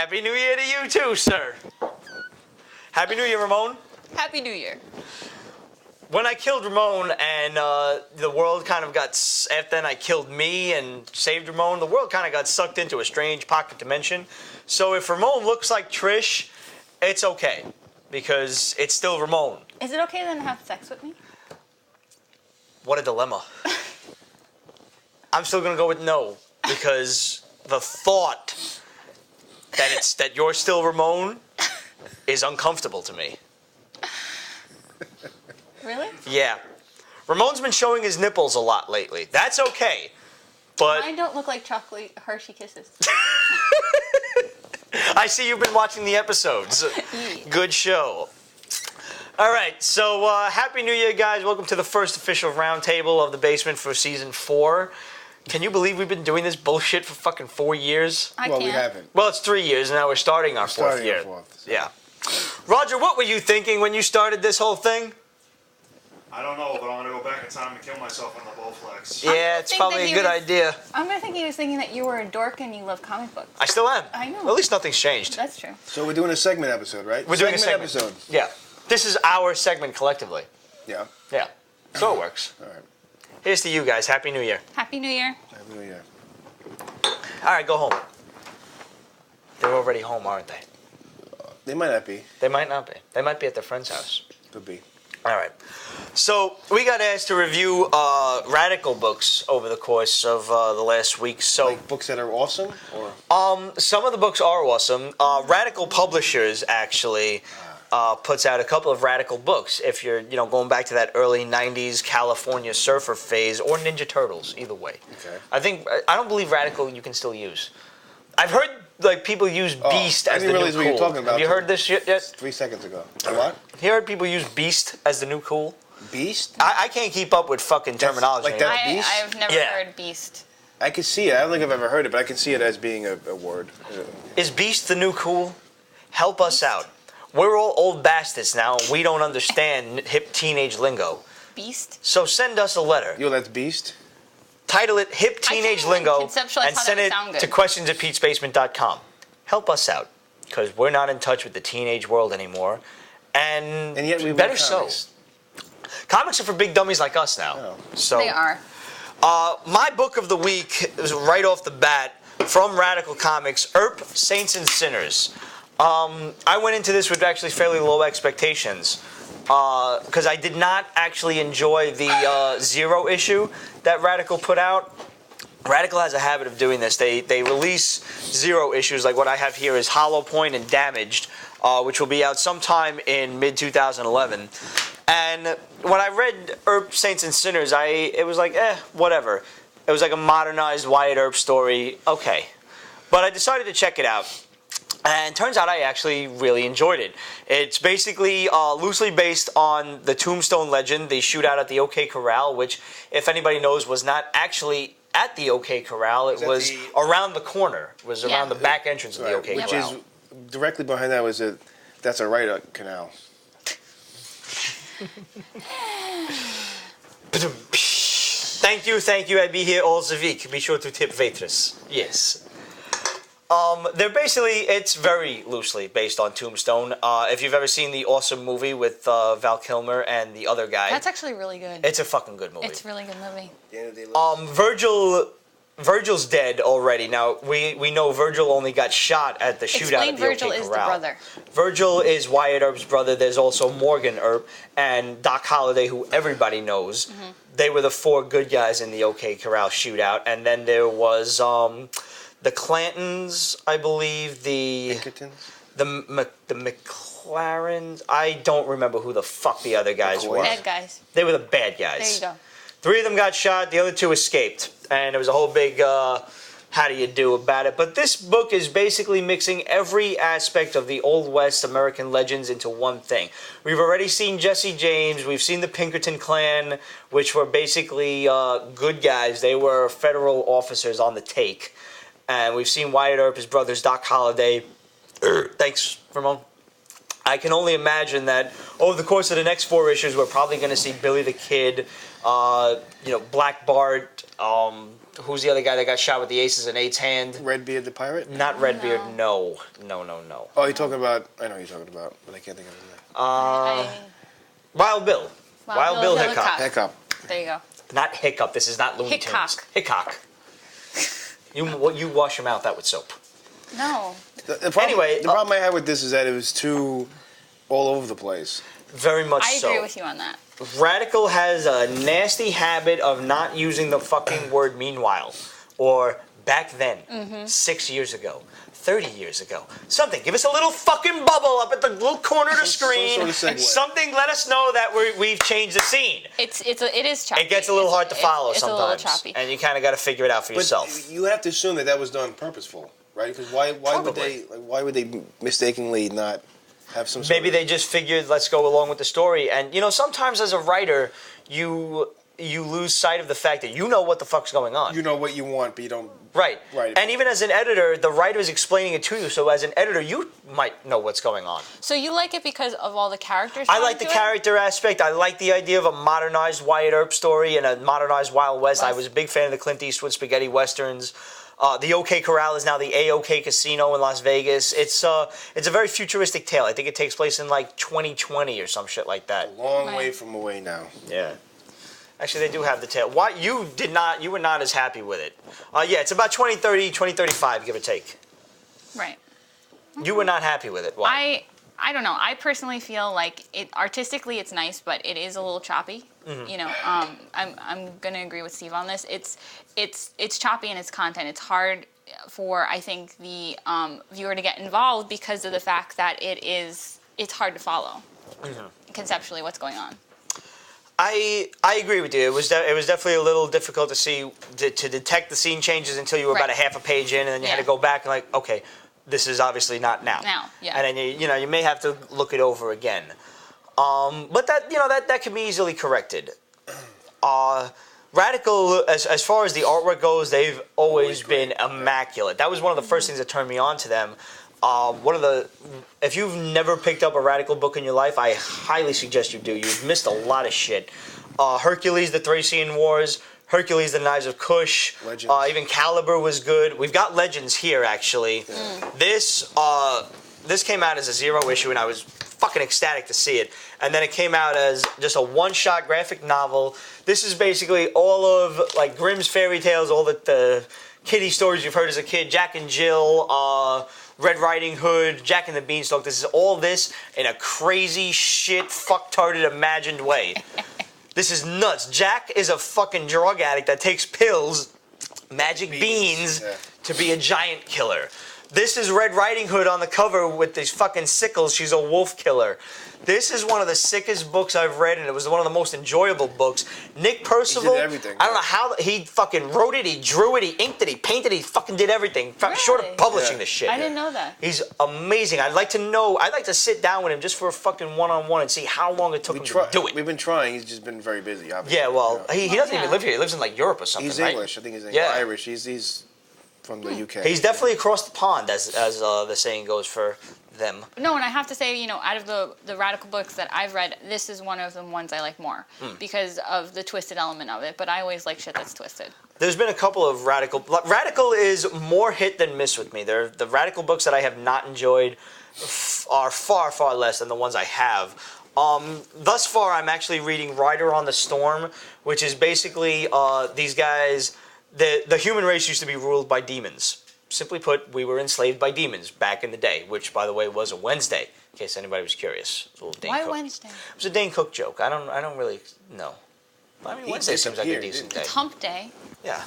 Happy New Year to you too, sir. Happy New Year, Ramon. Happy New Year. When I killed Ramon and the world kind of got, after then I killed me and saved Ramon, the world kind of got sucked into a strange pocket dimension. So if Ramon looks like Trish, it's okay, because it's still Ramon. Is it okay then to have sex with me? What a dilemma. I'm still going to go with no, because the thought that you're still Ramon is uncomfortable to me. Really? Yeah. Ramon's been showing his nipples a lot lately. That's okay. But Mine don't look like chocolate Hershey Kisses. I see you've been watching the episodes. Yeah. Good show. All right, so Happy New Year, guys. Welcome to the first official roundtable of the basement for season 4. Can you believe we've been doing this bullshit for fucking 4 years? I Well, can't. we haven't. Well, it's 3 years, and now we're starting our fourth Starting year. our fourth, so. Yeah. Roger, what were you thinking when you started this whole thing? I don't know, but I'm gonna go back in time and kill myself on the Bowflex. Yeah, it's think probably that a he good was- idea. I'm gonna think he was thinking that you were a dork and you love comic books. I still am. I know. At least nothing's changed. That's true. So we're doing a segment episode, right? We're doing a segment. episode. Yeah. This is our segment collectively. Yeah. Yeah. So it works. All right. Here's to you guys. Happy New Year. Happy New Year. Happy New Year. All right, go home. They're already home, aren't they? They might not be. They might not be. They might be at their friend's house. Could be. All right. So we got asked to review Radical books over the course of the last week. So Like books that are awesome, or some of the books are awesome. Radical Publishers actually puts out a couple of Radical books. If you're going back to that early '90s California surfer phase, or Ninja Turtles, either way. Okay. I don't believe Radical you can still use. I've heard like people use Beast I as the didn't new realize cool. what you're talking about. Have you heard this shit yet? 3 seconds ago. What? You heard people use Beast as the new cool? Beast? I can't keep up with fucking terminology. like that- anymore. Beast? I've never Yeah. heard Beast. I can see it. I don't think I've ever heard it, but I can see it as being a word. Is Beast the new cool? Help us out. We're all old bastards now, and we don't understand hip teenage lingo. Beast? So send us a letter. Yo, that's Beast? Title it Hip Teenage can't even Lingo conceptualize and how send that would it sound good. to questions@petesbasement.com. Help us out, because we're not in touch with the teenage world anymore. And And yet we better read so. comics. Comics are for big dummies like us now. Oh. So They are. my book of the week is right off the bat from Radical Comics, EARP, Saints and Sinners. I went into this with actually fairly low expectations because I did not actually enjoy the Zero issue that Radical put out. Radical has a habit of doing this. They release Zero issues, like what I have here is Hollow Point and Damaged, which will be out sometime in mid-2011. And when I read EARP, Saints and Sinners, it was like, whatever. It was like a modernized Wyatt Earp story. Okay. But I decided to check it out. And turns out I actually really enjoyed it. It's basically loosely based on the Tombstone legend, the shootout at the OK Corral, which, if anybody knows, was not actually at the OK Corral. It was around the corner. It was around the back entrance of the OK Which Corral. is directly behind that was that's a Ryder canal. Thank you. I be here all the week. Be sure to tip waitress. Yes. It's very loosely based on Tombstone. If you've ever seen the awesome movie with Val Kilmer and the other guy, That's actually really good. it's a fucking good movie. It's a really good movie. Virgil's dead already. Now we know Virgil only got shot at the shootout Explain at the Virgil OK is the Corral. brother. Virgil is Wyatt Earp's brother. There's also Morgan Earp and Doc Holliday, who everybody knows. Mm-hmm. They were the 4 good guys in the OK Corral shootout, and then there was the Clantons, I believe, the Pinkertons? the McLarens. I don't remember who the fuck the other guys were. Bad guys. They were the bad guys. There you go. 3 of them got shot, the other 2 escaped. And there was a whole big how do you do about it. But this book is basically mixing every aspect of the Old West American legends into one thing. We've already seen Jesse James, we've seen the Pinkerton clan, which were basically good guys. They were federal officers on the take. And we've seen Wyatt Earp, his brothers, Doc Holliday. Thanks, Ramon. I can only imagine that over the course of the next 4 issues, we're probably going to see Billy the Kid, Black Bart. Who's the other guy that got shot with the aces and eights hand? Redbeard the pirate? Not Redbeard. No. Oh, you're talking about. I know who you're talking about, but I can't think of his name. Wild Bill. Wild Bill Hickok. Hiccup. There you go. Not Hiccup. This is not Looney Tunes. Hickok. You wash your mouth out with soap. No. The problem, Anyway, the problem I had with this is that it was too all over the place. Very much so. I agree with you on that. Radical has a nasty habit of not using the fucking word meanwhile or back then, 6 years ago, 30 years ago. Something. Give us a little fucking bubble up at the little corner of the screen. Some sort of segue. Something. Let us know that we've changed the scene. It is choppy. It gets a little hard to follow it's sometimes, a little choppy. and you kind of got to figure it out for yourself. But you have to assume that was done purposeful, right? Because why would they mistakenly not have some? Maybe they just figured, let's go along with the story. And sometimes as a writer, you lose sight of the fact that you know what the fuck's going on. You know what you want, but you don't. Right. Right. And even as an editor, the writer is explaining it to you. So as an editor, you might know what's going on. So you like it because of all the characters? I like the character aspect. I like the idea of a modernized Wyatt Earp story and a modernized Wild West. I was a big fan of the Clint Eastwood spaghetti westerns. The OK Corral is now the A-OK Casino in Las Vegas. It's a very futuristic tale. I think it takes place in like 2020 or some shit like that. A long way from away now. Yeah. Actually, they do have the tale. Why you were not as happy with it. Yeah, it's about 2030, 2035, give or take. Right. You were not happy with it. Why? I don't know. I personally feel like it artistically it's nice, but it is a little choppy. I'm gonna agree with Steve on this. It's choppy in its content. It's hard for I think the viewer to get involved because of the fact that it's hard to follow conceptually what's going on. I agree with you. It was definitely a little difficult to see to detect the scene changes until you were about a half a page in, and then you had to go back and like, okay, this is obviously not now. Now, yeah. And then you may have to look it over again. But that can be easily corrected. Radical, as far as the artwork goes, they've always been immaculate. That was one of the first things that turned me on to them. If you've never picked up a Radical book in your life, I highly suggest you do. You've missed a lot of shit. Hercules, the Thracian Wars, Hercules, the Knives of Kush, even Caliber was good. We've got Legends here, actually. This came out as a 0 issue, and I was fucking ecstatic to see it. And then it came out as just a one-shot graphic novel. This is basically all of like Grimm's fairy tales, all the kiddie stories you've heard as a kid, Jack and Jill, Red Riding Hood, Jack and the Beanstalk. This is all this in a crazy shit, fucktarded, imagined way. This is nuts. Jack is a fucking drug addict that takes pills, magic beans, to be a giant killer. This is Red Riding Hood on the cover with these fucking sickles. She's a wolf killer. This is one of the sickest books I've read, and it was one of the most enjoyable books. Nick Percival, he did everything. I don't know how he fucking wrote it, he drew it, he inked it, he painted it, he fucking did everything. Short of publishing this shit. I didn't know that. He's amazing. I'd like to sit down with him just for a fucking one-on-one and see how long it took him to do it. We've been trying. He's just been very busy, obviously. Yeah, well, he doesn't even live here. He lives in like Europe or something, He's right? English. I think he's Yeah. Irish. He's from the UK. He's definitely across the pond, as the saying goes for them. No, and I have to say, out of the Radical books that I've read, this is one of the ones I like more because of the twisted element of it. But I always like shit that's twisted. There's been a couple of Radical. Radical is more hit than miss with me. The Radical books that I have not enjoyed are far, far less than the ones I have. Thus far, I'm actually reading Ryder on the Storm, which is basically these guys. The human race used to be ruled by demons. Simply put, we were enslaved by demons back in the day, which, by the way, was a Wednesday, in case anybody was curious. It was a little Dane Why Cook. Wednesday? It was a Dane Cook joke. I don't really know. I mean, Wednesday seems like a decent day. It's hump day. Yeah.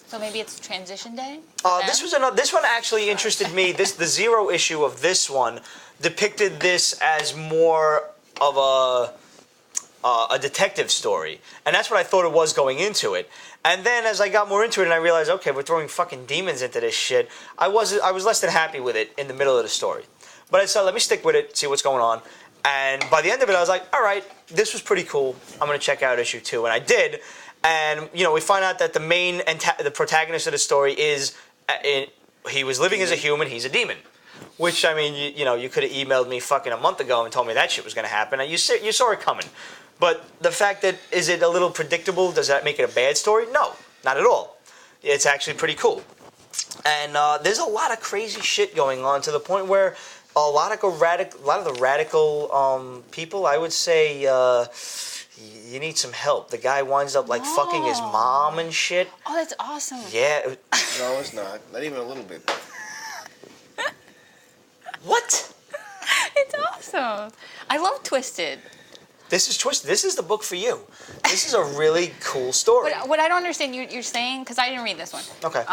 So maybe it's transition day? This one actually interested me. The 0 issue of this one depicted this as more of a detective story, and that's what I thought it was going into it. And then as I got more into it and I realized, okay, we're throwing fucking demons into this shit, I was less than happy with it in the middle of the story. But I said, let me stick with it, see what's going on. And by the end of it, I was like, all right, this was pretty cool. I'm going to check out issue 2. And I did. And, we find out that the protagonist of the story is, he was living as a human, he's a demon. Which, I mean, you could have emailed me fucking a month ago and told me that shit was going to happen. And you saw it coming. But the fact that, is it a little predictable? Does that make it a bad story? No, not at all. It's actually pretty cool. And there's a lot of crazy shit going on to the point where a lot of the radical people, I would say, you need some help. The guy winds up like fucking his mom and shit. Oh, that's awesome. Yeah. No, it's not. Not even a little bit. What? It's awesome. I love Twisted. This is Twisted. This is the book for you. This is a really cool story. But what I don't understand, you're saying, because I didn't read this one. Okay.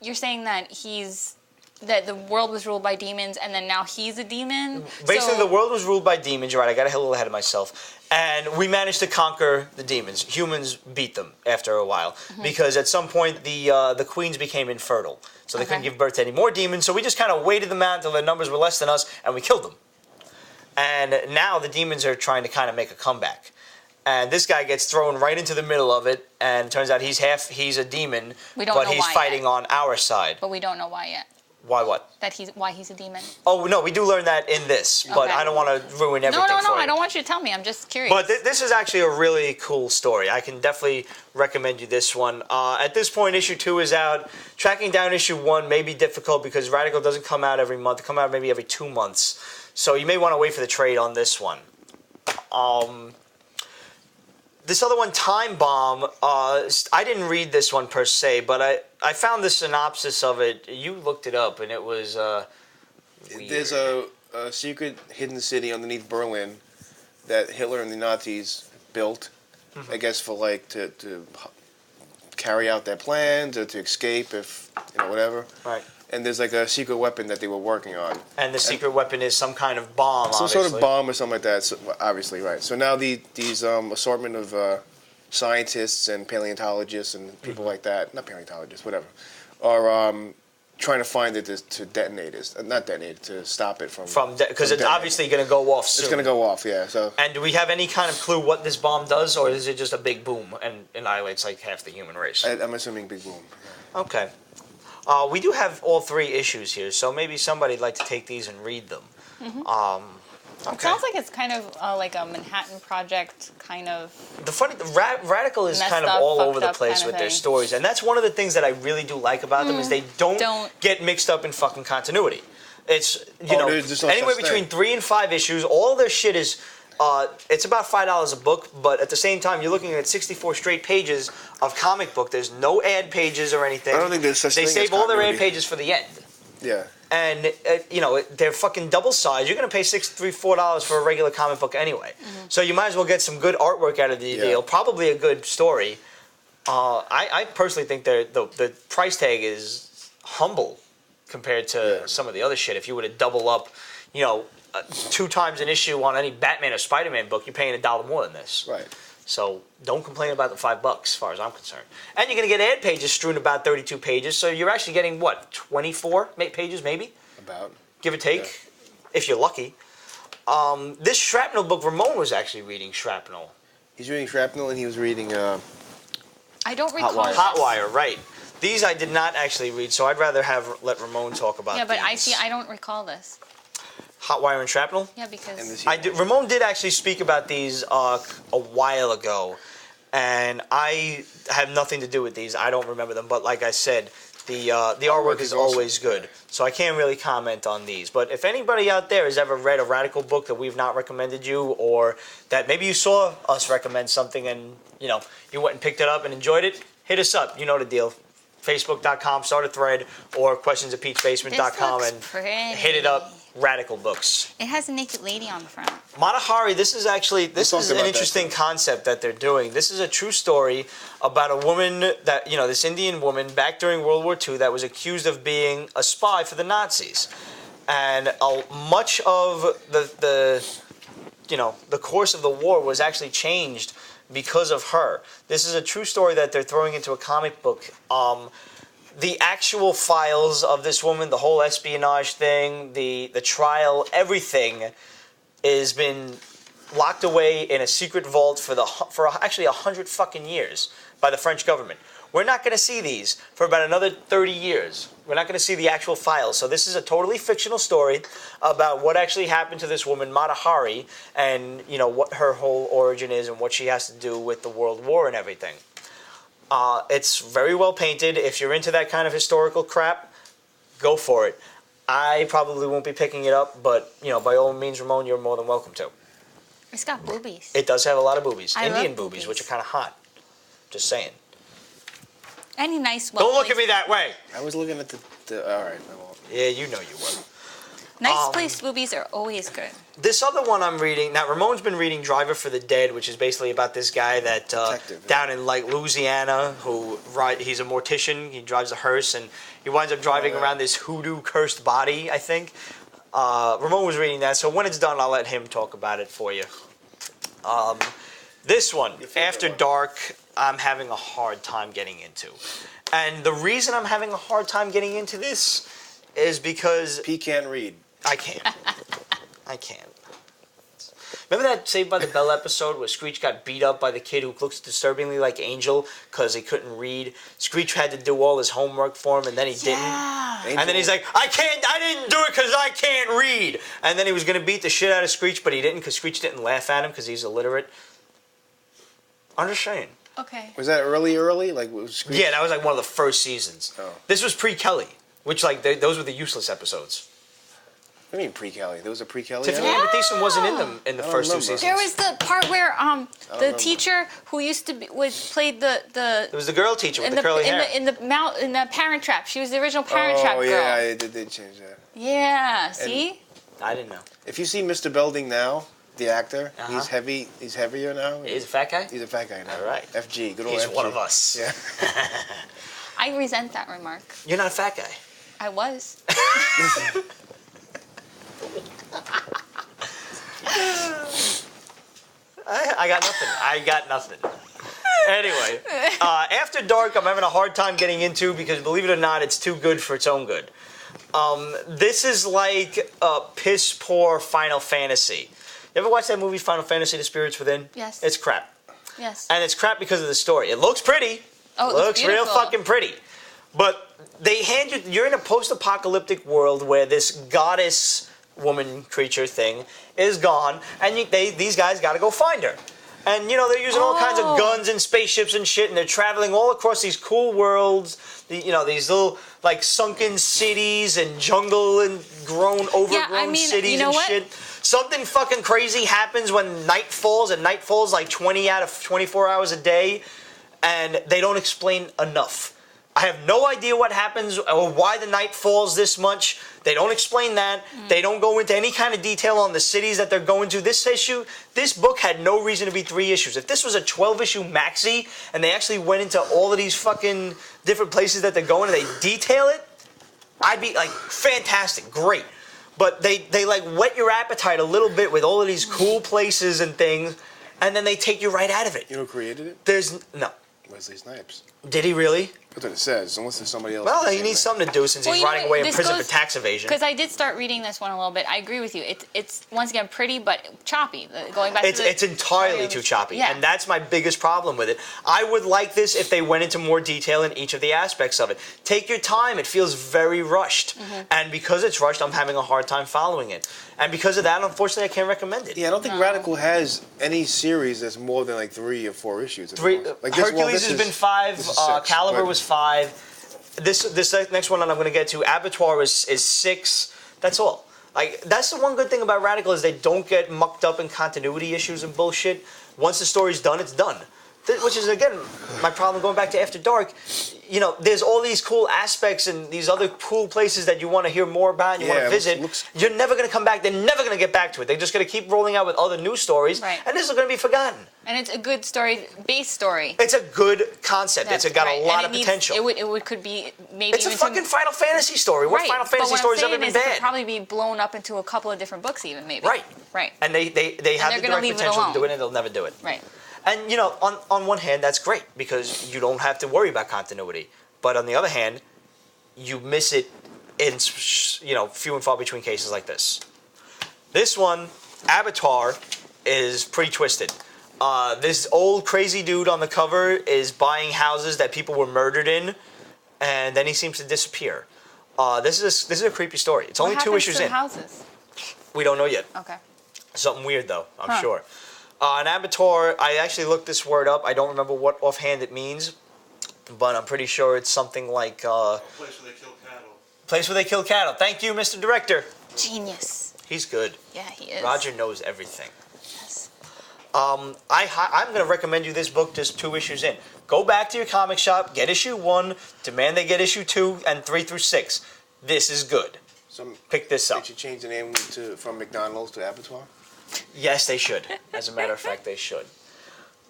You're saying that that the world was ruled by demons, and then now he's a demon. Basically, the world was ruled by demons. You're right. I got a little ahead of myself. And we managed to conquer the demons. Humans beat them after a while because at some point the queens became infertile, so they couldn't give birth to any more demons. So we just kind of waited them out until their numbers were less than us, and we killed them. And now the demons are trying to kind of make a comeback. And this guy gets thrown right into the middle of it, and it turns out he's a demon, but he's fighting on our side. But we don't know why yet. Why what? Why he's a demon. Oh, no, we do learn that in this, but I don't want to ruin everything for you. I don't want you to tell me. I'm just curious. But this is actually a really cool story. I can definitely recommend you this one. At this point, issue 2 is out. Tracking down issue 1 may be difficult because Radical doesn't come out every month. It comes out maybe every 2 months. So you may want to wait for the trade on this one. This other one, Time Bomb, I didn't read this one per se, but I found the synopsis of it. You looked it up, and it was weird. There's a secret hidden city underneath Berlin that Hitler and the Nazis built, I guess, for like to carry out their plans or to escape if whatever. Right. And there's like a secret weapon that they were working on. And the secret weapon is some kind of bomb, Some obviously. sort of bomb or something like that, so, obviously, right. So now these assortment of scientists and paleontologists and people like that, not paleontologists, whatever, are trying to find it to detonate it. Not detonate it, to stop it from because it's obviously going to go off soon. It's going to go off, yeah. So. And do we have any kind of clue what this bomb does, or is it just a big boom and annihilates like half the human race? I'm assuming big boom. Yeah. Okay. We do have all 3 issues here, so maybe somebody'd like to take these and read them. Okay. It sounds like it's kind of like a Manhattan Project kind of. Radical is kind of all over the place with their stories, and that's one of the things that I really do like about them is they don't get mixed up in fucking continuity. It's anywhere between 3 and 5 issues. All their shit is. It's about $5 a book, but at the same time, you're looking at 64 straight pages of comic book. There's no ad pages or anything. I don't think there's such thing as They save all their ad continuity. pages for the end. Yeah. And, they're fucking double sized. You're going to pay $4 for a regular comic book anyway. So you might as well get some good artwork out of the deal. Probably a good story. I personally think the price tag is humble compared to some of the other shit. If you were to double up, 2 times an issue on any Batman or Spider-Man book, you're paying $1 more than this. Right. So don't complain about the $5 as far as I'm concerned. And you're going to get ad pages strewn about 32 pages, so you're actually getting, 24 pages maybe? About. Give or take, if you're lucky. This Shrapnel book, Ramon was actually reading Shrapnel. He's reading Shrapnel and he was reading... I don't recall. Hotwire, right. These I did not actually read, so I'd rather let Ramon talk about Yeah, but these. I don't recall this. Hotwire and Shrapnel? Yeah, because... Ramon did actually speak about these a while ago, and I have nothing to do with these. I don't remember them, but like I said, the artwork is always good, so I can't really comment on these. But if anybody out there has ever read a Radical book that we've not recommended you, or that maybe you saw us recommend something and you went and picked it up and enjoyed it, hit us up. You know the deal. Facebook.com, start a thread, or questionsatpeachbasement.com and hit it up. Radical books. It has a naked lady on the front. Matahari, this is an interesting concept that they're doing. This is a true story about a woman that, this Indian woman back during World War II that was accused of being a spy for the Nazis. And much of the course of the war was actually changed because of her. This is a true story that they're throwing into a comic book. The actual files of this woman, the whole espionage thing, the trial, everything has been locked away in a secret vault for actually 100 fucking years by the French government. we're not going to see these for about another 30 years. We're not going to see the actual files. So this is a totally fictional story about what actually happened to this woman, Mata Hari, and what her whole origin is and what she has to do with the World War and everything. It's very well painted. If you're into that kind of historical crap, go for it. I probably won't be picking it up, but by all means, Ramon, you're more than welcome to. It's got boobies. It does have a lot of boobies. I Indian love boobies, boobies. which are kind of hot. Just saying. Any nice. Don't look at me that way. I was looking at the all right. I won't. Yeah, you know you will. Nice placed boobies are always good. This other one I'm reading now. Ramon's been reading Driver for the Dead, which is basically about this guy that Detective, down in Louisiana he's a mortician. He drives a hearse and he winds up driving around this hoodoo cursed body. I think Ramon was reading that. So when it's done, I'll let him talk about it for you. This one, After Dark, I'm having a hard time getting into, and the reason I'm having a hard time getting into this is because P can't read. I can't. I can't. Remember that Saved by the Bell episode where Screech got beat up by the kid who looks disturbingly like Angel because he couldn't read? Screech had to do all his homework for him, and then he didn't. Angel. And then he's like, I didn't do it because I can't read. And then he was going to beat the shit out of Screech, but he didn't because Screech didn't laugh at him because he's illiterate. I'm just saying. Okay. Was that early? Like, was Screech? Yeah, that was like one of the first seasons. Oh. This was pre-Kelly, which those were the useless episodes. What do you mean pre-Kelly? There was a pre-Kelly? Tiffany episode? Amber Thiessen wasn't in them in the I don't first two remember. seasons. There was the part where the remember. teacher who used to played the It was the girl teacher with in the curly hair. in the Parent Trap. She was the original Parent Trap Oh girl. yeah, they did change that. Yeah. See. I didn't know. If you see Mr. Belding now, the actor, Uh-huh. he's heavy. He's heavier now. He's a fat guy? He's a fat guy now. All right. FG, good old He's FG. one of us. Yeah. I resent that remark. You're not a fat guy. I was. I got nothing. Anyway, After Dark, I'm having a hard time getting into because, believe it or not, it's too good for its own good. This is like a piss poor Final Fantasy. You ever watch that movie Final Fantasy: The Spirits Within? Yes. It's crap. Yes. And it's crap because of the story. It looks pretty. Oh, it looks real beautiful. fucking pretty. But they hand you're in a post-apocalyptic world where this goddess woman creature thing is gone, and these guys got to go find her. And they're using all kinds of guns and spaceships and shit, and they're traveling all across these cool worlds. These little like sunken cities and jungle and overgrown cities you know and what? shit. Something fucking crazy happens when night falls, and night falls like 20 out of 24 hours a day, and they don't explain enough. I have no idea what happens or why the night falls this much. They don't explain that. They don't go into any kind of detail on the cities that they're going to. This book had no reason to be 3 issues. If this was a 12-issue maxi and they actually went into all of these fucking different places that they're going and they detail it, I'd be like, fantastic, great. But they like whet your appetite a little bit with all of these cool places and things, and then they take you right out of it. You know who created it? There's no. Wesley Snipes. Did he really? That's what it says. Unless there's somebody else. Well, with the he same needs name. something to do since Well, he's you know rotting what, away in this prison goes- for tax evasion. Because I did start reading this one a little bit. I agree with you. It's once again pretty, but choppy. Going back to It's entirely too choppy, Yeah. and that's my biggest problem with it. I would like this if they went into more detail in each of the aspects of it. Take your time. It feels very rushed, and because it's rushed, I'm having a hard time following it. And because of that, unfortunately, I can't recommend it. Yeah, I don't think Radical has any series that's more than like 3 or 4 issues. Like Hercules has been 5. this is 6, Caliber but- was 5. This next one that I'm going to get to, Abattoir, is 6. That's all. Like, that's the one good thing about Radical is they don't get mucked up in continuity issues and bullshit. Once the story's done, it's done. Which is, again, my problem going back to After Dark. There's all these cool aspects and these other cool places that you want to hear more about and you want to visit. You're never going to come back. They're never going to get back to it. They're just going to keep rolling out with other new stories. Right. And this is going to be forgotten. And it's a good story, base story. It's a good concept. It's got right. a lot And of it needs- potential. It could be maybe It's a even fucking Final Fantasy story. What Final Fantasy story's ever been It could bad? probably be blown up into a couple of different books even, maybe. Right. Right. And they have they're the gonna direct leave it potential to alone. do it, and they'll never do it. Right. And on one hand, that's great because you don't have to worry about continuity. But on the other hand, you miss it in few and far between cases like this. This one, Abattoir, is pretty twisted. This old crazy dude on the cover is buying houses that people were murdered in, and then he seems to disappear. This is a creepy story. It's only 2 issues to the in. houses? We don't know yet. Okay. Something weird though, I'm sure. An abattoir. I actually looked this word up. I don't remember what offhand it means, but I'm pretty sure it's something like A place where they kill cattle. place where they kill cattle. Thank you, Mr. Director. Genius. He's good. Yeah, he is. Roger knows everything. Yes. I'm going to recommend you this book just 2 issues in. Go back to your comic shop, get issue 1, demand they get issue 2 and 3 through 6. This is good. Pick this up. They should change the name from McDonald's to Abattoir. Yes, they should. As a matter of fact, they should.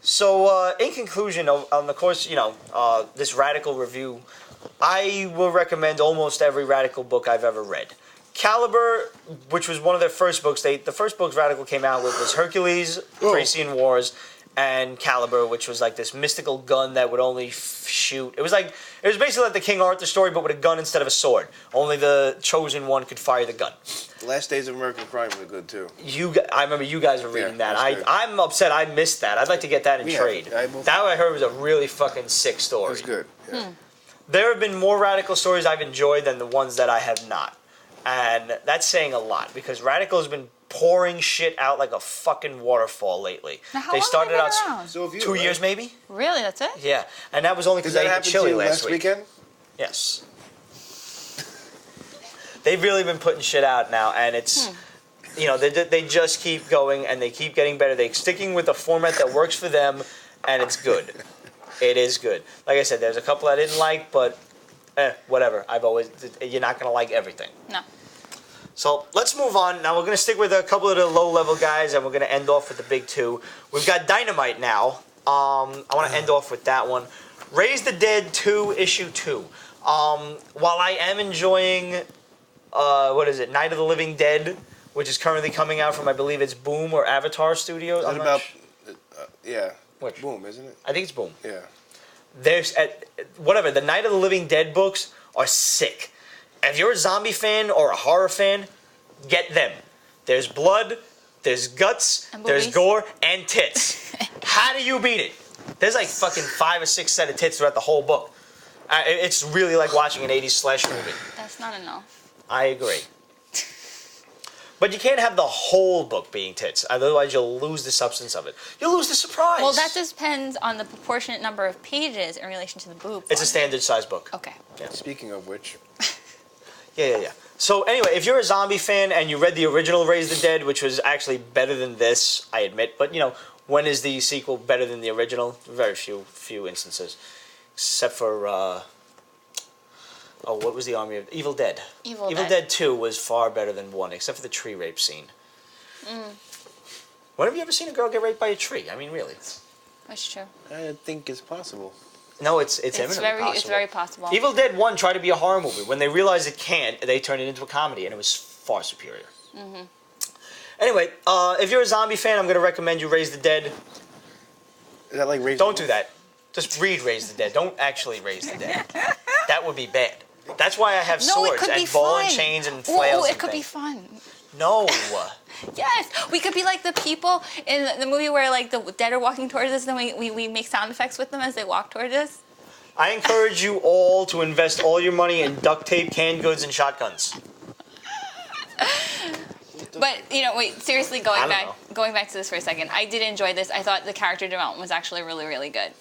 So, in conclusion, of the course, this Radical review, I will recommend almost every Radical book I've ever read. Caliber, which was one of their first books, the first books Radical came out with was Hercules, Thracian Wars, and Caliber, which was like this mystical gun that would only shoot. It was basically like the King Arthur story, but with a gun instead of a sword. Only the chosen one could fire the gun. The Last Days of American Crime were good too. I remember you guys were reading that. that's good. I'm upset I missed that. I'd like to get that in trade. that I heard was a really fucking sick story. It was good. Yeah. There have been more Radical stories I've enjoyed than the ones that I have not. And that's saying a lot because Radical has been pouring shit out like a fucking waterfall lately. Now, how They long started have out they been around? So have you, 2 right? years maybe? Really, that's it? Yeah. And that was only Did because that they ate happen the to chili you last week. weekend? Yes. They've really been putting shit out now, and it's, they just keep going, and they keep getting better. They're sticking with a format that works for them, and it's good. It is good. Like I said, there's a couple I didn't like, but whatever. You're not going to like everything. No. So let's move on. Now we're going to stick with a couple of the low-level guys, and we're going to end off with the big 2. We've got Dynamite now. I want to end off with that one. Raise the Dead 2, issue 2. While I am enjoying, Night of the Living Dead, which is currently coming out from, I believe it's Boom or Avatar Studios. Is that about? Yeah. Which? Boom, isn't it? I think it's Boom. Yeah. There's the Night of the Living Dead books are sick. If you're a zombie fan or a horror fan, get them. There's blood, there's guts, there's gore, and tits. How do you beat it? There's like fucking 5 or 6 set of tits throughout the whole book. It's really like watching an 80s slasher movie. That's not enough. I agree. But you can't have the whole book being tits, otherwise you'll lose the substance of it. You'll lose the surprise. Well, that depends on the proportionate number of pages in relation to the boob. It's a standard size book. Okay. Yeah. Speaking of which, Yeah. So anyway, if you're a zombie fan and you read the original Raise the Dead, which was actually better than this, I admit, but when is the sequel better than the original? Very few instances, except for what was the Army of Evil Dead? Evil Dead 2 was far better than 1, except for the tree rape scene. When have you ever seen a girl get raped by a tree? I mean, really? That's true. I think it's possible. No, it's eminently possible. It's very possible. Evil Dead 1 tried to be a horror movie. When they realized it can't, they turned it into a comedy, and it was far superior. Mm-hmm. Anyway, if you're a zombie fan, I'm going to recommend you Raise the Dead. Is that like Raise Don't do that. Just read Raise the Dead. Don't actually Raise the Dead. That would be bad. That's why I have swords and ball and chains and flails. It could be fun. No. Yes, we could be like the people in the movie where like the dead are walking towards us and we make sound effects with them as they walk towards us. I encourage you all to invest all your money in duct tape, canned goods, and shotguns. But wait, seriously, going back to this for a second, I did enjoy this. I thought the character development was actually really, really good.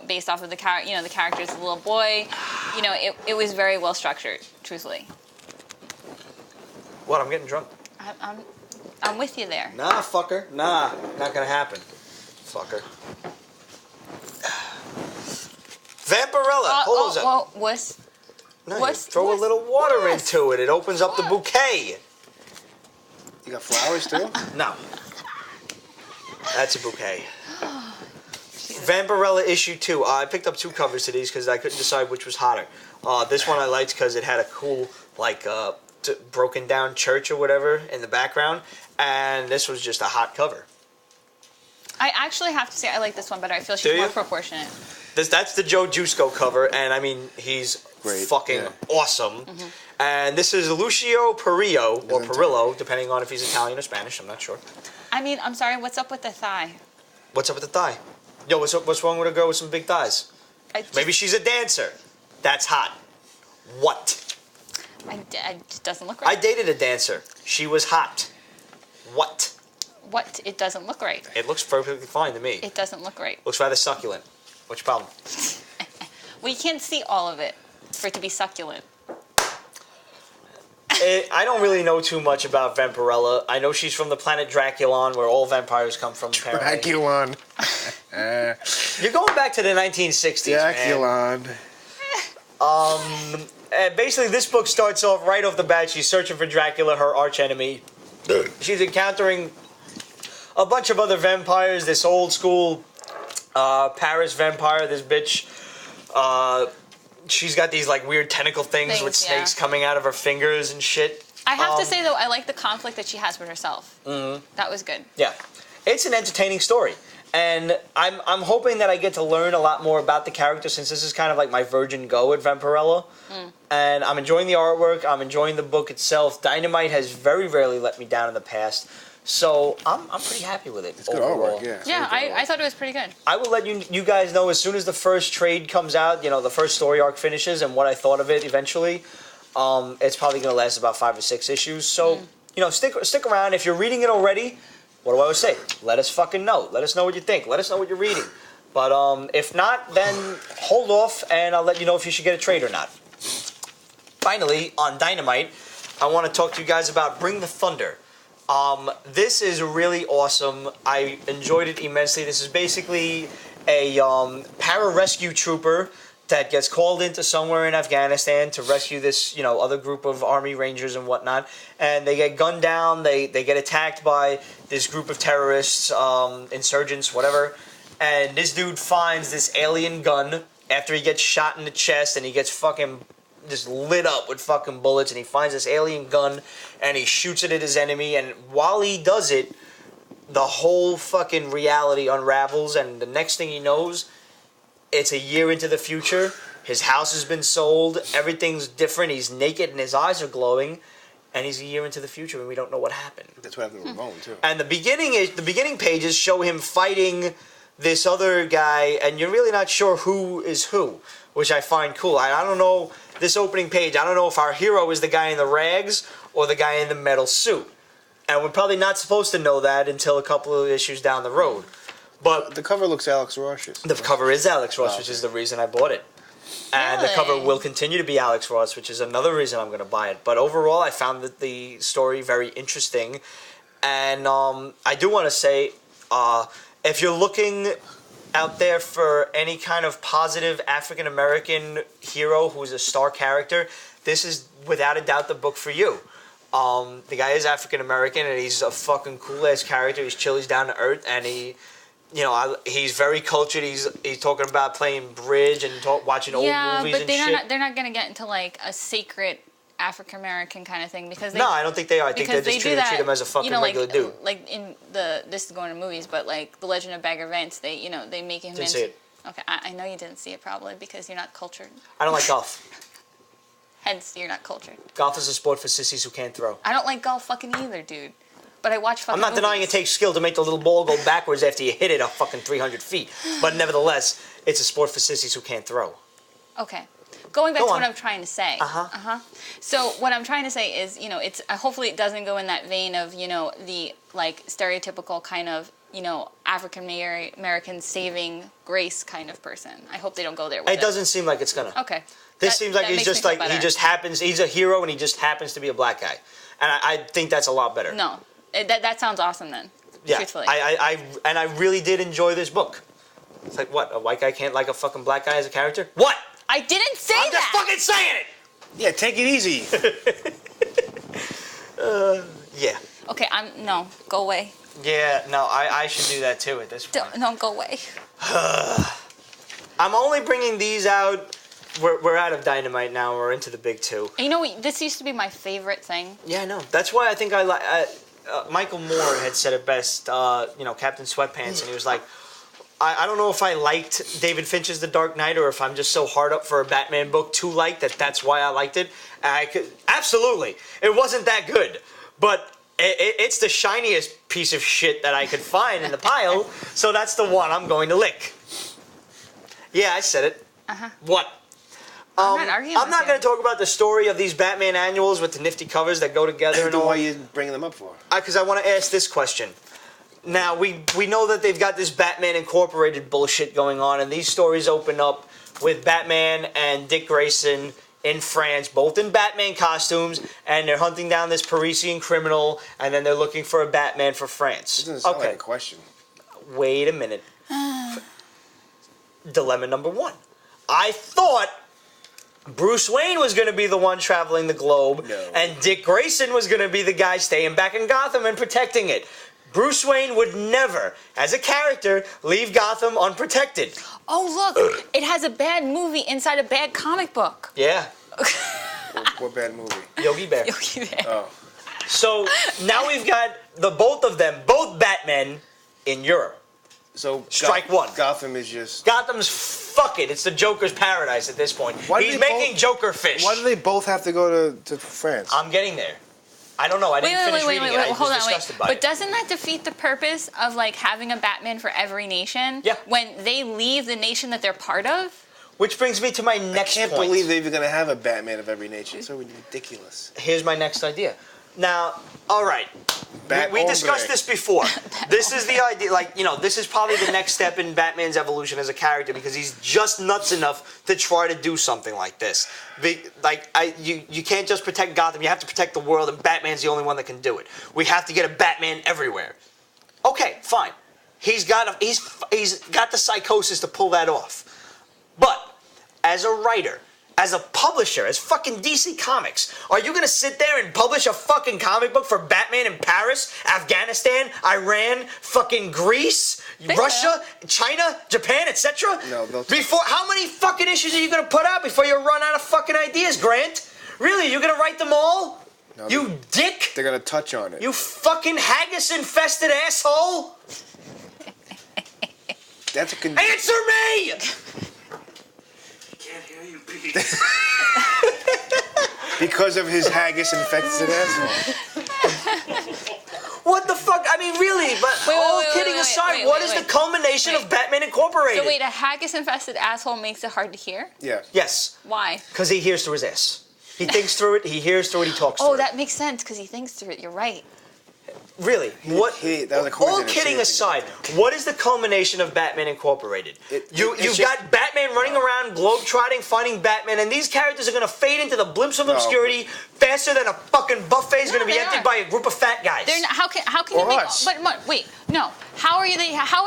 Based off of the character's a little boy. It was very well structured, truthfully. What? I'm getting drunk. I'm with you there. Nah, fucker. Nah, not gonna happen. Fucker. Vampirella. Hold on. No, you throw a little water into it. It opens up the bouquet. You got flowers too? No. That's a bouquet. Vampirella issue 2. I picked up 2 covers to these because I couldn't decide which was hotter. This one I liked because it had a cool, broken down church or whatever in the background, and this was just a hot cover. I actually have to say I like this one better. I feel she's more proportionate. That's the Joe Giusco cover, and I mean, he's fucking awesome. Mm-hmm. And this is Lucio Perillo, or Perillo, depending on if he's Italian or Spanish, I'm not sure. I mean, I'm sorry, what's up with the thigh? What's up with the thigh? Yo, what's wrong with a girl with some big thighs? Maybe she's a dancer. That's hot. What? It doesn't look right. I dated a dancer. She was hot. What? What? It doesn't look right. It looks perfectly fine to me. It doesn't look right. Looks rather succulent. What's your problem? We can't see all of it for it to be succulent. I don't really know too much about Vampirella. I know she's from the planet Draculon, where all vampires come from. Apparently. Draculon. You're going back to the 1960s, Draculon. man. Basically, this book starts off right off the bat. She's searching for Dracula, her archenemy. She's encountering a bunch of other vampires. This old school Paris vampire. This bitch. She's got these like weird tentacle things with snakes coming out of her fingers and shit. I have to say though, I like the conflict that she has with herself. Mm-hmm. That was good. Yeah, it's an entertaining story, and I'm hoping that I get to learn a lot more about the character since this is kind of like my virgin go at Vampirella. And I'm enjoying the artwork. I'm enjoying the book itself. Dynamite has very rarely let me down in the past. So I'm pretty happy with it. It's good artwork, yeah. Yeah, I thought it was pretty good. I will let you guys know as soon as the first trade comes out, you know, the first story arc finishes and what I thought of it eventually. It's probably going to last about 5 or 6 issues. So, you know, stick around. If you're reading it already, what do I always say? Let us fucking know. Let us know what you think. Let us know what you're reading. But if not, then hold off and I'll let you know if you should get a trade or not. Finally, on Dynamite, I want to talk to you guys about Bring the Thunder. This is really awesome. I enjoyed it immensely. This is basically a para-rescue trooper that gets called into somewhere in Afghanistan to rescue this, you know, other group of army rangers and whatnot. And they get gunned down. They get attacked by this group of terrorists, insurgents, whatever. And this dude finds this alien gun after he gets shot in the chest and he gets fucking just lit up with fucking bullets, and he finds this alien gun and he shoots it at his enemy, and while he does it, the whole fucking reality unravels, and the next thing he knows, it's a year into the future. His house has been sold, everything's different, he's naked and his eyes are glowing, and he's a year into the future and we don't know what happened. That's what happened with Ramon too. And the beginning pages show him fighting this other guy, and you're really not sure who is who, which I find cool. I don't know. This opening page, I don't know if our hero is the guy in the rags or the guy in the metal suit. And we're probably not supposed to know that until a couple of issues down the road. But the cover looks Alex Ross's. The cover is Alex Ross, which is the reason I bought it. And the cover will continue to be Alex Ross, which is another reason I'm going to buy it. But overall, I found the story very interesting. And I do want to say, if you're looking out there for any kind of positive African-American hero who's a star character, this is without a doubt the book for you. The guy is African-American and he's a fucking cool-ass character. He's chill, he's down to earth, and he's very cultured. He's talking about playing bridge and watching old movies and shit. Yeah, but they're not going to get into like a sacred African-American kind of thing because I don't think they are. I think they just treat him as a fucking regular dude. Like in this is going to movies, but like The Legend of Bagger Vance, they make him Didn't see it. Okay, I know you didn't see it probably because you're not cultured. I don't like golf. Hence, you're not cultured. Golf is a sport for sissies who can't throw. I don't like golf fucking either, dude. But I watch fucking I'm not denying it takes skill to make the little ball go backwards after you hit it a fucking 300 feet. But nevertheless, it's a sport for sissies who can't throw. Okay. Going back to what I'm trying to say. So what I'm trying to say is, it's hopefully it doesn't go in that vein of, the like stereotypical kind of, African American saving grace kind of person. I hope they don't go there with it. It doesn't seem like it's gonna. Okay. This seems like he's just like he's a hero and he just happens to be a black guy. And I think that's a lot better. No. That sounds awesome then. Yeah. Truthfully. I really did enjoy this book. It's like, what? A white guy can't like a fucking black guy as a character? What? I didn't say that! I'm just fucking saying it! Yeah, take it easy. Yeah. Okay, no, go away. Yeah, no, I should do that too at this point. No, go away. I'm only bringing these out. We're out of Dynamite now. We're into the big two. And this used to be my favorite thing. Yeah, I know. That's why I think I like. Michael Moore had said it best. Captain Sweatpants, and he was like, I don't know if I liked David Finch's The Dark Knight or if I'm just so hard up for a Batman book to like that's why I liked it. Absolutely, it wasn't that good, but It's the shiniest piece of shit that I could find in the pile, so that's the one I'm going to lick. Yeah, I said it. What? I'm not arguing. I'm not going to talk about the story of these Batman annuals with the nifty covers that go together and Then all. why are you bringing them up for? Because I want to ask this question. Now, we know that they've got this Batman Incorporated bullshit going on, and these stories open up with Batman and Dick Grayson in France, both in Batman costumes, and they're hunting down this Parisian criminal, and then they're looking for a Batman for France. This doesn't sound like a question. Wait a minute. Dilemma number one. I thought Bruce Wayne was going to be the one traveling the globe, and Dick Grayson was going to be the guy staying back in Gotham and protecting it. Bruce Wayne would never, as a character, leave Gotham unprotected. Oh, look, it has a bad movie inside a bad comic book. Yeah. What bad movie? Yogi Bear. Yogi Bear. Oh. So now we've got both of them, both Batmen, in Europe. So Strike one. Gotham is just. Gotham's fuck it. It's the Joker's paradise at this point. Why do He's they making both- Joker fish. Why do they both have to go to France? I'm getting there. I don't know. I didn't finish reading it. I was hold on, disgusted by But it. doesn't that defeat the purpose of like having a Batman for every nation? Yeah. When they leave the nation that they're part of? Which brings me to my next I can't point. believe they're even going to have a Batman of every nation. It's so ridiculous. Here's my next idea. Now, all right. Bat We discussed hombre. this before. This is the idea, this is probably the next step in Batman's evolution as a character because he's just nuts enough to try to do something like this. You can't just protect Gotham, you have to protect the world, and Batman's the only one that can do it. We have to get a Batman everywhere. Okay, fine. He's got the psychosis to pull that off. But, as a writer, as a publisher, as fucking DC Comics, are you gonna sit there and publish a fucking comic book for Batman in Paris, Afghanistan, Iran, fucking Greece, Russia, China, Japan, etc.? No, they'll How many fucking issues are you gonna put out before you run out of fucking ideas, Grant? Really, you gonna write them all? No, You dick! They're going to touch on it. You fucking haggis-infested asshole! That's a condition. Answer me! Can't hear you, Pete. Because of his haggis-infected asshole. What the fuck? I mean, really, but all kidding aside, what is the culmination of Batman Incorporated? So wait, a haggis-infested asshole makes it hard to hear? Yeah. Yes, Why? because he hears through his ass. He thinks through it, he hears through it, he talks through Oh, it. that makes sense because he thinks through it. You're right. Really? What? that was a All coincidence. kidding aside, what is the culmination of Batman Incorporated? It's You've just- got Batman running around, globe-trotting, finding Batman, and these characters are going to fade into the blimps of obscurity faster than a fucking buffet is going to be they emptied are. by a group of fat guys. They're not, how can Or you make? us. But wait, no. How are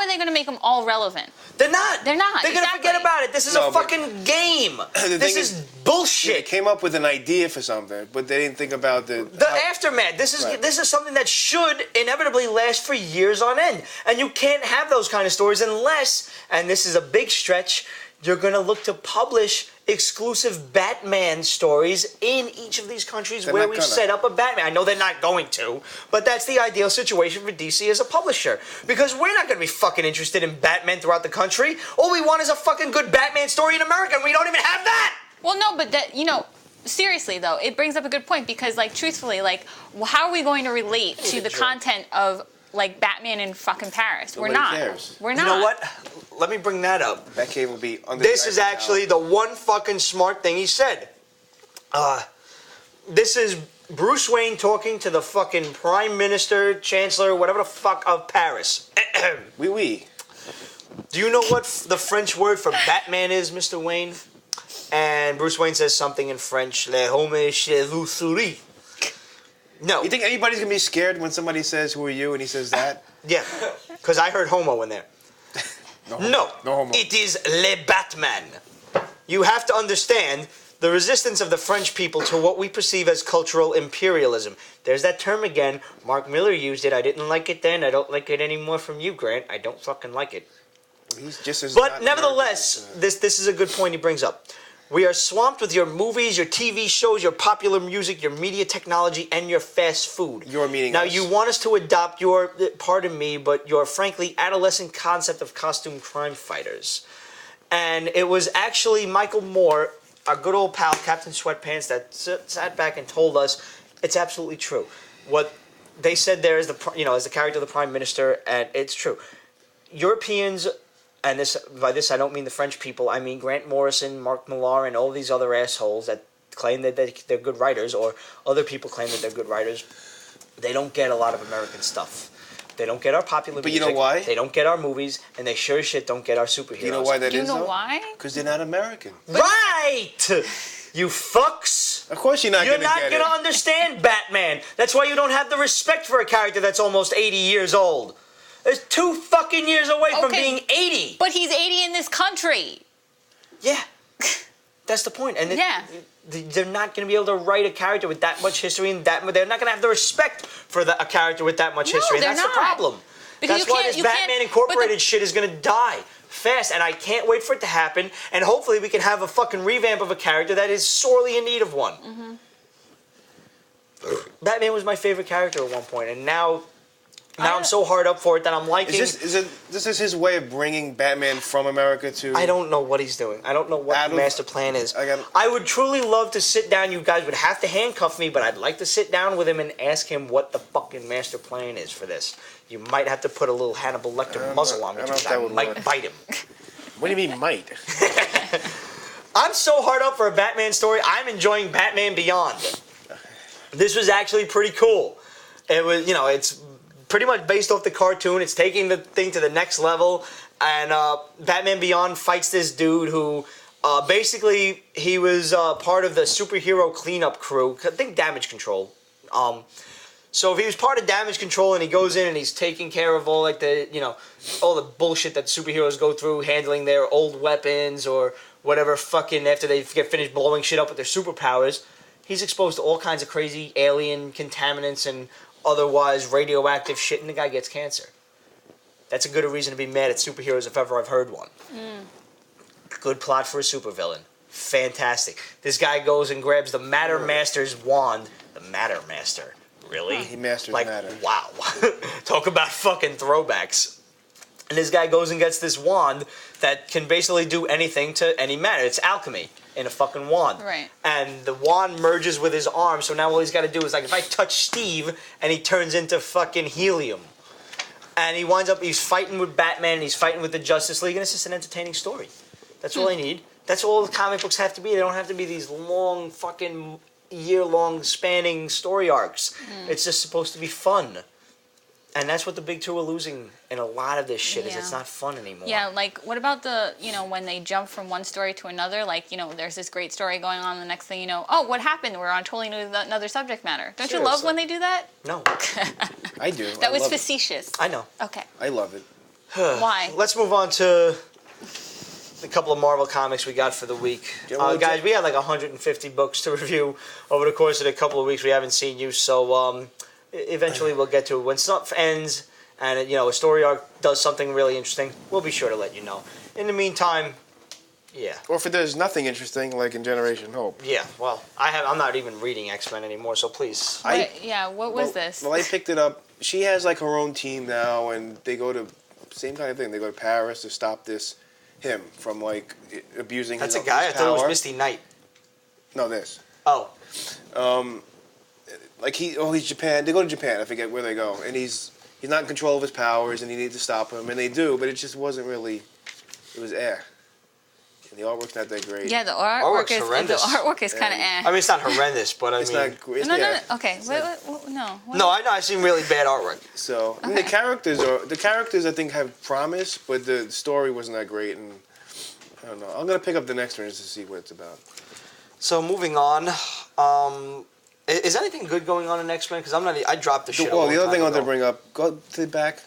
they going to make them all relevant? They're not. They're not, They're going to exactly. forget about it. This is No, a but- fucking game. The This thing is They bullshit. came up with an idea for something, but they didn't think about the Aftermath. This is Right. this is something that should inevitably last for years on end, and you can't have those kind of stories unless, and this is a big stretch, you're going to look to publish exclusive Batman stories in each of these countries They're where not we've gonna. set up a Batman. I know they're not going to, but that's the ideal situation for DC as a publisher because we're not going to be fucking interested in Batman throughout the country. All we want is a fucking good Batman story in America, and we don't even have that. Well, no, but that seriously though, it brings up a good point because truthfully, how are we going to relate to the content of Batman in fucking Paris? We're Nobody not. cares. We're You not. know what? Let me bring that up. Batcave will be under. This the is Eiffel actually Tower. the one fucking smart thing he said. This is Bruce Wayne talking to the fucking Prime Minister, Chancellor, whatever the fuck of Paris. Oui. Do you know what the French word for Batman is, Mr. Wayne? And Bruce Wayne says something in French. Le homme chez vous sourit. No. You think anybody's gonna be scared when somebody says, "Who are you?" and he says that? Yeah, because I heard homo in there. No, No homo. it is Le Batman. You have to understand the resistance of the French people to what we perceive as cultural imperialism. There's that term again. Mark Miller used it. I didn't like it then. I don't like it anymore from you, Grant. I don't fucking like it. He's just as. But not nevertheless, American this is a good point he brings up. We are swamped with your movies, your TV shows, your popular music, your media technology, and your fast food. You're meaning now us. you want us to adopt your, pardon me, but your frankly adolescent concept of costume crime fighters. And it was actually Michael Moore, our good old pal, Captain Sweatpants, that sat back and told us it's absolutely true. What they said there is as the character of the Prime Minister, and it's true. Europeans, and by this I don't mean the French people, I mean Grant Morrison, Mark Millar, and all these other assholes that claim that they're good writers, or other people claim that they're good writers. They don't get a lot of American stuff. They don't get our popular music. But you know why? They don't get our movies, and they sure as shit don't get our superheroes. You know why that is, Do you know though? why? Because they're not American. Right! You fucks! Of course you're not You're going to not get going to it. understand Batman. That's why you don't have the respect for a character that's almost 80 years old. There's 2 fucking years away from Okay. being 80. But he's 80 in this country. Yeah. That's the point. And Yeah. they're not going to be able to write a character with that much history and they're not going to have the respect for a character with that much history. And they're that's not. the problem. Because That's you why can't- this you can't- Batman but Incorporated shit is going to die fast, and I can't wait for it to happen. And hopefully we can have a fucking revamp of a character that is sorely in need of one. Mm-hmm. Batman was my favorite character at one point, and now I'm so hard up for it that I'm liking. This is his way of bringing Batman from America to... I don't know what he's doing. I don't know what the master plan is. I I would truly love to sit down. You guys would have to handcuff me, but I'd like to sit down with him and ask him what the fucking master plan is for this. You might have to put a little Hannibal Lecter muzzle on me, I don't know because if that I would might work. bite him. What do you mean, might? I'm so hard up for a Batman story. I'm enjoying Batman Beyond. This was actually pretty cool. It was, it's pretty much based off the cartoon. It's taking the thing to the next level. And Batman Beyond fights this dude who basically he was part of the superhero cleanup crew. I think Damage Control. So if he was part of Damage Control and he goes in and he's taking care of all all the bullshit that superheroes go through, handling their old weapons or whatever fucking after they get finished blowing shit up with their superpowers, he's exposed to all kinds of crazy alien contaminants and otherwise radioactive shit, and the guy gets cancer. That's a good reason to be mad at superheroes if ever I've heard one. Good plot for a supervillain. Fantastic. This guy goes and grabs the Matter Master's wand. The Matter Master. Really? He masters like, matter. Wow. Talk about fucking throwbacks. And this guy goes and gets this wand that can basically do anything to any matter. It's alchemy in a fucking wand. Right. And the wand merges with his arm, so now all he's got to do is, like, if I touch Steve, and he turns into fucking helium. And he winds up, he's fighting with Batman, and he's fighting with the Justice League, and it's just an entertaining story. That's all I need. That's all the comic books have to be. They don't have to be these long fucking year-long spanning story arcs. It's just supposed to be fun. And that's what the big two are losing in a lot of this shit, is it's not fun anymore. Yeah, like, what about the, when they jump from one story to another, like, there's this great story going on, the next thing you know, oh, what happened? We're on totally another subject matter. Don't you love when they do that? No. I do. That I was love facetious. I know. Okay. I love it. Why? Let's move on to a couple of Marvel comics we got for the week. Guys, we had like 150 books to review over the course of a couple of weeks. We haven't seen you, so eventually we'll get to it. When stuff ends and a story arc does something really interesting, we'll be sure to let you know. In the meantime, yeah. Or if there's nothing interesting, like in Generation Hope. Yeah, well, I'm not even reading XMen anymore, so please. What was this? Well, I picked it up. She has like her own team now, and they go to same kind of thing. They go to Paris to stop him from like abusing That's his a guy? his I thought it was power. Misty Knight. No, this. Oh. Like he's Japan. They go to Japan. I forget where they go, and he's not in control of his powers, and he needs to stop him, and they do, but it just wasn't really. It was And the artwork's not that great. Yeah, the Artwork's artwork horrendous. is kind of I mean, it's not horrendous, but It's not great. No, yeah. okay. No. No, I know. I've seen really bad artwork. So I mean, the characters I think have promise, but the story wasn't that great, and I don't know. I'm gonna pick up the next one just to see what it's about. So moving on, is anything good going on in X-Men? Because I dropped the shit. Well, a the long other thing I time wanted to ago. bring up, go to the back.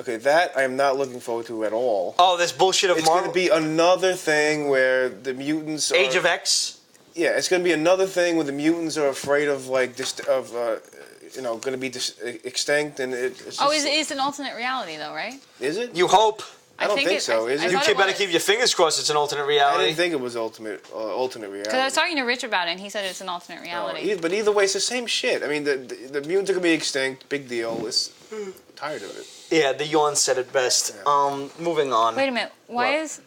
Okay, that I am not looking forward to at all. Oh, this bullshit of It's Marvel. going to be another thing where the mutants. Age of X. Yeah, it's going to be another thing where the mutants are afraid of going to be extinct, and it's just, It's an alternate reality though, right? Is it? You hope. I don't think so. Is it? You better keep your fingers crossed. It's an alternate I reality. didn't think it was alternate reality. Because I was talking to Rich about it, and he said it's an alternate reality. But either way, it's the same shit. I mean, the mutants are going to be extinct. Big deal. It's tired of it. Yeah, the yawn said it best. Yeah. Moving on. Wait a minute. Why does?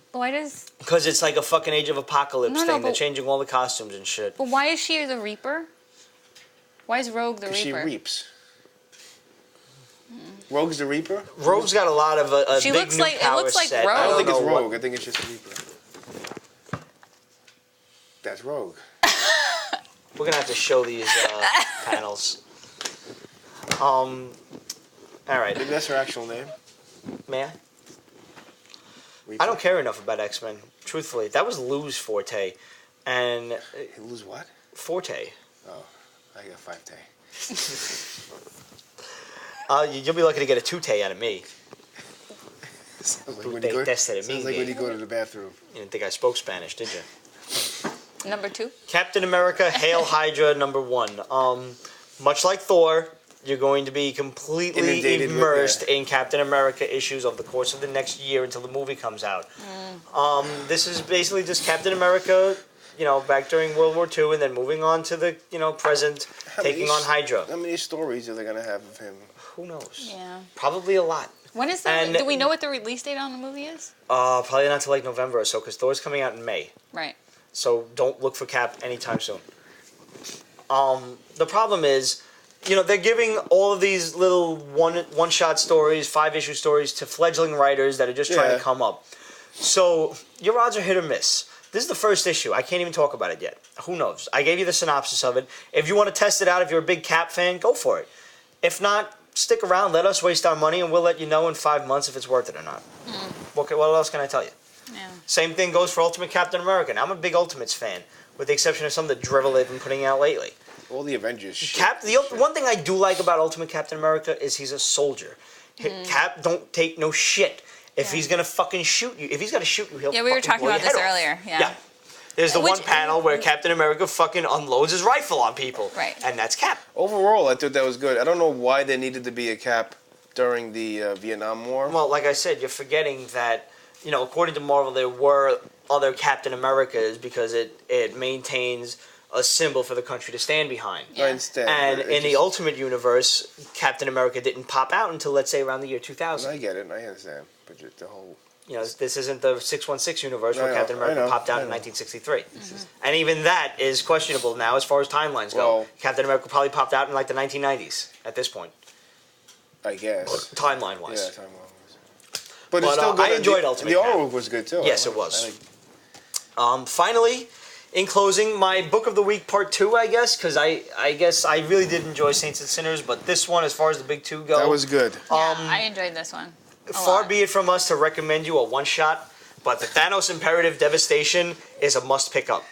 Because it's like a fucking Age of Apocalypse No, thing. They're but- changing all the costumes and shit. But why is she the Reaper? Why is Rogue the 'Cause she Reaper? reaps. Rogue's the Reaper? Rogue's got a lot of a She big looks new like- it power looks like set. Rogue. I don't think it's know what- Rogue. I think it's just Reaper. That's Rogue. We're gonna have to show these panels. All right, Maybe that's her actual name. man. Reaper. I don't care enough about X-Men. Truthfully, that was Lou's forte, and He lose what? forte. Oh, I got 5 day. You'll be lucky to get a 2-tay out of me. Sounds like when They you go, tested at sounds me, like when Dave. you go to the bathroom. You didn't think I spoke Spanish, did you? Number 2. Captain America, Hail Hydra, #1. Much like Thor, you're going to be completely Inundated with, immersed in Captain America issues over the course of the next year until the movie comes out. This is basically just Captain America, back during World War II, and then moving on to the, present, taking on Hydra. How many stories are they going to have of him? Who knows? Yeah. Probably a lot. When is And- do we know what the release date on the movie is? Probably not till like November or so, because Thor's coming out in May. Right. So don't look for Cap anytime soon. The problem is, they're giving all of these little one-shot stories, 5-issue stories to fledgling writers that are just trying Yeah. to come up. So your odds are hit or miss. This is the first issue. I can't even talk about it yet. Who knows? I gave you the synopsis of it. If you want to test it out, if you're a big Cap fan, go for it. If not, stick around. Let us waste our money, and we'll let you know in 5 months if it's worth it or not. What else can I tell you? Yeah. Same thing goes for Ultimate Captain America. Now, I'm a big Ultimates fan, with the exception of some of the drivel they've been putting out lately. All the Avengers shit. One thing I do like about Ultimate Captain America is he's a soldier. Cap don't take no shit. If Yeah. he's gonna fucking shoot you, if he's gonna shoot you, he'll Yeah, we were fucking talking blow about your this head off. earlier. Yeah. There's the Which- one panel where Captain America fucking unloads his rifle on people. Right. And that's Cap. Overall, I thought that was good. I don't know why there needed to be a Cap during the Vietnam War. Well, like I said, you're forgetting that, according to Marvel, there were other Captain Americas because it maintains a symbol for the country to stand behind. Yeah. I understand. And but in the Ultimate Universe, Captain America didn't pop out until, let's say, around the year 2000. I get it. I understand. But just the whole... This isn't the 616 universe where I know, Captain America I know, popped out I in know. 1963. And even that is questionable now as far as timelines go. Well- Captain America probably popped out in like the 1990s at this point, I guess. timeline-wise. Yeah, time wise. But it's But, still good. I enjoyed the, Ultimate The Cap. artwork was good too. Yes, it was. Finally, in closing, my book of the week part 2, I guess, because I guess I really did enjoy Saints and Sinners, but this one, as far as the big 2 go, That was good. Yeah, I enjoyed this one. a far lot. be it from us to recommend you a one-shot, but the Thanos Imperative Devastation is a must pick up.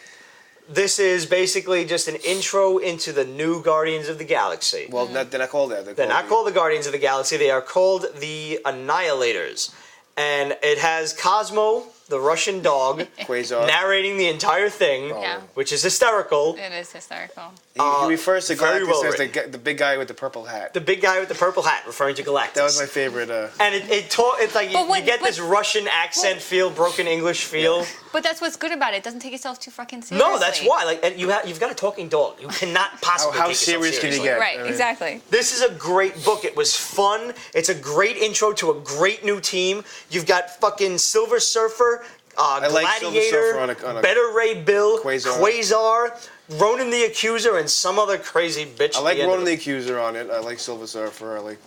This is basically just an intro into the new Guardians of the Galaxy. Well, they're not called that. They're not called the Guardians of the Galaxy. They are called the Annihilators. And it has Cosmo, the Russian dog, Quasar. narrating the entire thing, Yeah. which is hysterical. It is hysterical. He refers to very Galactus well as written. the big guy with the purple hat. The big guy with the purple hat, referring to Galactus. That was my favorite. And it's like But you get this Russian accent feel, broken English feel. But that's what's good about it. It doesn't take itself too fucking seriously. No, that's why. Like, and you've got a talking dog. You cannot possibly How take yourself serious can you seriously. get? Right, I mean- exactly. This is a great book. It was fun. It's a great intro to a great new team. You've got fucking Silver Surfer, like Silver Gladiator, Surfer on a Better Ray Bill, Quasar. Ronan the Accuser, and some other crazy bitch. I at like the end of Ronan the it. Accuser on it. I like Silver Surfer. I like.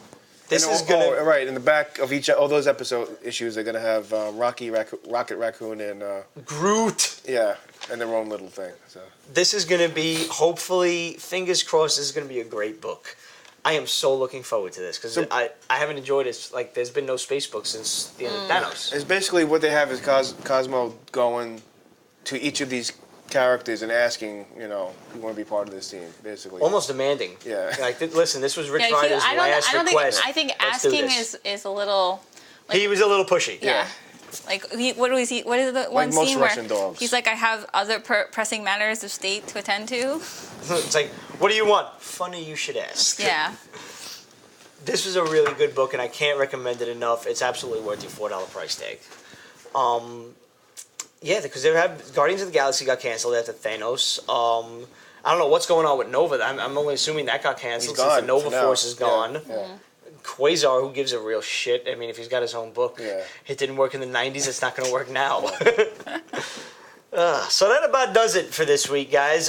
This and is gonna. right in the back of all those issues, they're gonna have Rocket Raccoon and Groot. yeah, and their own little thing. So This is going to be, hopefully, fingers crossed, this is going to be a great book. I am so looking forward to this because I haven't enjoyed it. Like, there's been no space book since the end of Thanos. it's basically what they have is Cosmo going to each of these characters and asking, you want to be part of this team, basically. Almost demanding. Yeah. Like, listen, this was Rich Yeah, Ryder's last request. I think Let's do asking this. is a little. He was a little pushy. Yeah. Like what is he? What is the one most scene Russian where dogs. he's like, I have other pressing matters of state to attend to. It's like, what do you want? Funny you should ask. Yeah. This was a really good book, and I can't recommend it enough. It's absolutely worth your $4 price tag. Yeah, because they have Guardians of the Galaxy got canceled after Thanos. I don't know what's going on with Nova. I'm only assuming that got canceled He's since the gone Nova for now. Force is gone. Yeah. Quasar, who gives a real shit? I mean, if he's got his own book, Yeah. it didn't work in the 90s, it's not going to work now. So that about does it for this week, guys.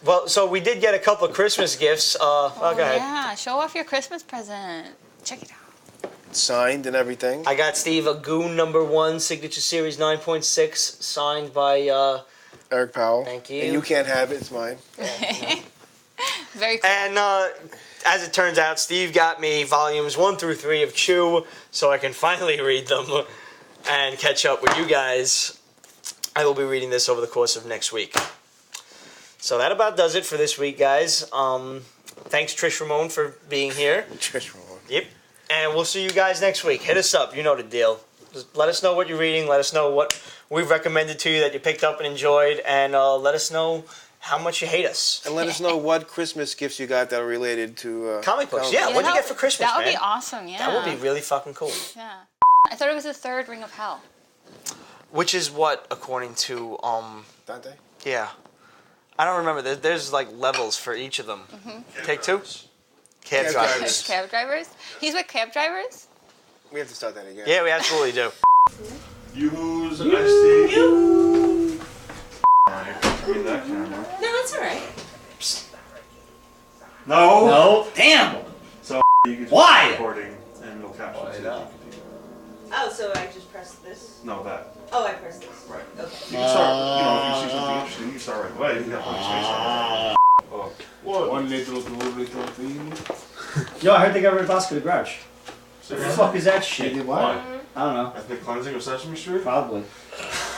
Well, so we did get a couple of Christmas gifts. Go ahead. Yeah, show off your Christmas present. Check it out. Signed and everything. I got Steve a Goon #1 Signature Series 9.6 signed by Eric Powell. Thank you. And you can't have it. It's mine. Very cool. And as it turns out, Steve got me volumes 1 through 3 of Chew, so I can finally read them and catch up with you guys. I will be reading this over the course of next week. So that about does it for this week, guys. Thanks, Trish Ramon, for being here. Trish Ramon. Yep. And we'll see you guys next week. Hit us up. You know the deal. Just let us know what you're reading. Let us know what we've recommended to you that you picked up and enjoyed. And let us know how much you hate us. And let us know what Christmas gifts you got that are related to Comic books. Yeah, what'd you get for Christmas, That would man? be awesome, yeah. That would be really fucking cool. Yeah. I thought it was the third Ring of Hell. Which is what, according to, Dante? yeah. I don't remember. There's like levels for each of them. Take 2? Cab Cab drivers. drivers. Cab drivers? He's with cab drivers? We have to start that again. Yeah, we absolutely do. Yoo-hoo's iced tea. You. Read that camera. No, that's all right. No. No. Damn. So you can just Why? recording and it'll capture it. Oh, so I just press this? No, that. Oh, I press this. Right. Okay. You can start, you know, if you see something interesting, you can start right away. You can have plenty of space on there. Oh. What? One little, two little thing. Yo, I heard they got rid of Oscar the Grouch. What the fuck is that shit? They did Why? what? I don't know. Ethnic cleansing of Sesame Street? Probably.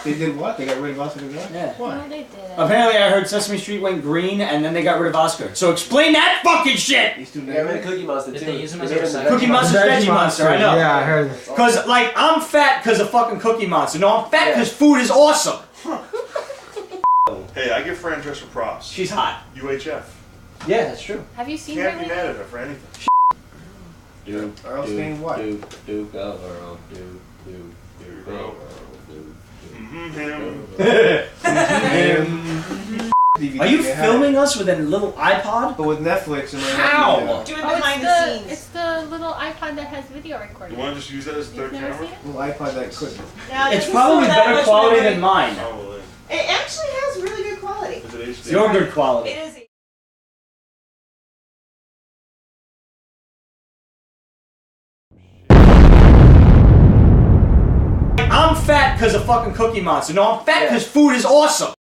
They did what? They got rid of Oscar the Grouch? Yeah. Why? No, they didn't. Apparently, I heard Sesame Street went green, and then they got rid of Oscar. So explain that fucking shit. These two Got rid of Cookie Monster too. They use them as They a made them recycle. Cookie Monster's Veggie Monster, I know. Yeah, I heard. Cause like I'm fat because of fucking Cookie Monster. No, I'm fat because food is awesome. Hey, I give Fran Drescher props. She's hot. UHF. Yeah, that's true. Have you seen Can't her be lately? mad at her for anything. Earl Stain what? Duke of Earl. Duke. Bro. Him. Are you filming us with a little iPod? But with Netflix and How? Do it Oh, behind the it's scenes. the little iPod that has video recording. You want to just use that as a third You've never camera? seen it? Well, iPod that couldn't. Now, it It's doesn't probably slow that better much quality memory. than mine. Probably. It actually has really good quality. Is it HD? Your good quality. It is. I'm fat because of fucking Cookie Monster. No, I'm fat because food is awesome.